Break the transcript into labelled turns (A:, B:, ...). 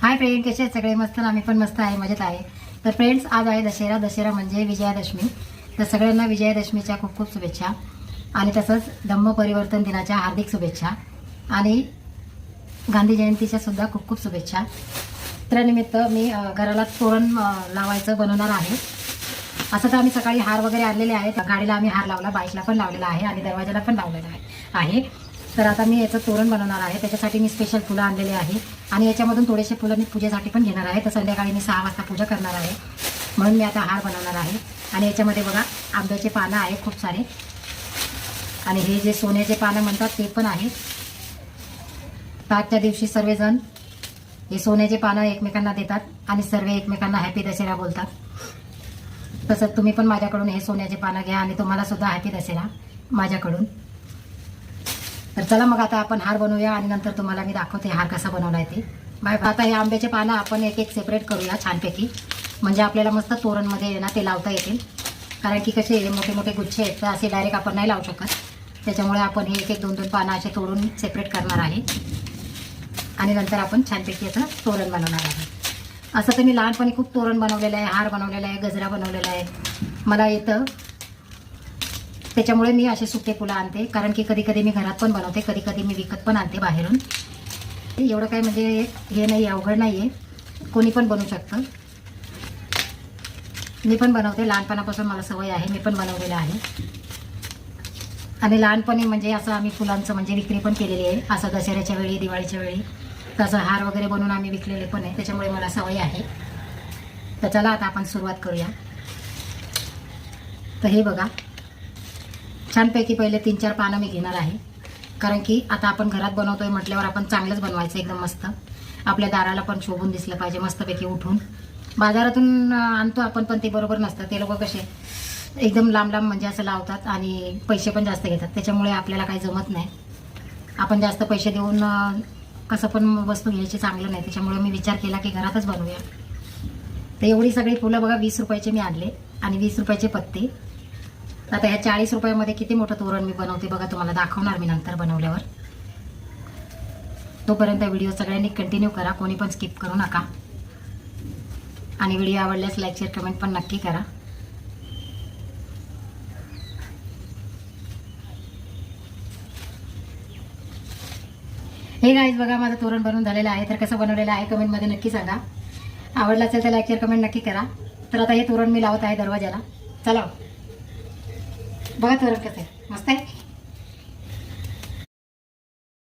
A: Hi friend, कसे आहेत सगळे? मस्त ना? आम्ही पण मस्त आहे, मजेत आहे. तर फ्रेंड्स, आज आहे दसरा. दसरा म्हणजे विजयादशमी. तर सगळ्यांना विजयादशमीच्या खूप खूप शुभेच्छा आणि तसंच धम्म परिवर्तन दिनाच्या हार्दिक शुभेच्छा आणि गांधी जयंतीच्या सुद्धा खूप खूप शुभेच्छा. त्यानिमित्त मी घराला तोरण लावायचं बनवणार आहे. असं तर आम्ही सकाळी हार वगैरे आणलेले आहेत. गाडीला आम्ही हार लावला, बाईकला पण लावलेला आहे आणि दरवाजाला पण लावलेला आहे. तर आता मी याचं तोरण बनवणार आहे. त्याच्यासाठी मी स्पेशल फुलं आणलेली आहे आणि याच्यामधून थोडेसे फुलं मी पूजेसाठी पण घेणार आहे. तर संध्याकाळी मी 6 वाजता पूजा करणार आहे, म्हणून मी आता हार बनवणार आहे. आणि याच्यामध्ये बघा, आंब्याचे पानं आहे खूप सारे आणि हे जे सोन्याचे पानं म्हणतात ते पण आहे. आजच्या दिवशी सर्वजण हे सोन्याचे पानं एकमेकांना देतात आणि सर्व एकमेकांना हॅपी दसरा बोलतात. तसंच तुम्ही पण माझ्याकडून हे सोन्याचे पानं घ्या आणि तुम्हाला सुद्धा हॅपी दसरा माझ्याकडून. तर चला मग आता आपण हार बनवूया आणि नंतर तुम्हाला मी दाखवते हार कसा बनवलाय ते. बाय. आता हे आंब्याचे पानं आपण एक एक सेपरेट करूया छानपैकी, म्हणजे आपल्याला मस्त तोरणमध्ये ना ते लावता येतील. कारण की कसे हे मोठे मोठे गुच्छे आहेत, तर असे डायरेक्ट आपण नाही लावू शकत. त्याच्यामुळे आपण हे एक एक 2-2 पानं असे तोडून सेपरेट करणार आहे आणि नंतर आपण छानपैकी याचं तोरण बनवणार आहे. असं तर मी लहानपणी खूप तोरण बनवलेलं आहे, हार बनवलेला आहे, गजरा बनवलेला आहे, मला येतं. त्याच्यामुळे मी असे सुके फुलं आणते. कारण की कधी कधी मी घरात पण बनवते, कधी कधी मी विकत पण आणते बाहेरून. एवढं काय म्हणजे हे नाही, अवघड नाही आहे, कोणी पण बनवू शकतं. मी पण बनवते, लहानपणापासून मला सवय आहे, मी पण बनवलेलं आहे. आणि लहानपणी म्हणजे असं आम्ही फुलांचं म्हणजे विक्री पण केलेली आहे. असं दसऱ्याच्या वेळी, दिवाळीच्या वेळी तसं हार वगैरे बनवून आम्ही विकलेले पण आहे. त्याच्यामुळे मला सवय आहे. तर चला आता आपण सुरुवात करूया. तर हे बघा, छानपैकी पहिले 3-4 पानं मी घेणार आहे. कारण की आता आपण घरात बनवतोय म्हटल्यावर आपण चांगलंच बनवायचं, एकदम मस्त. आपल्या दाराला पण शोभून दिसलं पाहिजे मस्तपैकी. उठून बाजारातून आणतो आपण, पण ते बरोबर नसतं. ते लोक कसे एकदम लांब लांब म्हणजे असं लावतात आणि पैसे पण जास्त घेतात. त्याच्यामुळे आपल्याला काही जमत नाही. आपण जास्त पैसे देऊन कसं पण वस्तू घ्यायची चांगलं नाही. त्याच्यामुळे मी विचार केला की घरातच बनवूया. तर एवढी सगळी फुलं बघा 20 रुपयाचे मी आणले आणि 20 रुपयाचे पत्ते. आता ह्या 40 रुपयामध्ये किती मोठं तोरण मी बनवते बघा, तुम्हाला दाखवणार मी नंतर बनवल्यावर. तोपर्यंत व्हिडिओ सगळ्यांनी कंटिन्यू करा, कोणी पण स्किप करू नका. आणि व्हिडिओ आवडल्यास लाईक, शेअर, कमेंट पण नक्की करा. हे गाईज बघा, माझं तोरण बनवून झालेलं आहे. तर कसं बनवलेलं आहे कमेंटमध्ये नक्की सांगा. आवडलं असेल तर लाईक, शेअर, कमेंट नक्की करा. तर आता हे तोरण मी लावत आहे दरवाजाला. चला बघा तोरण कसं आहे, मस्त आहे.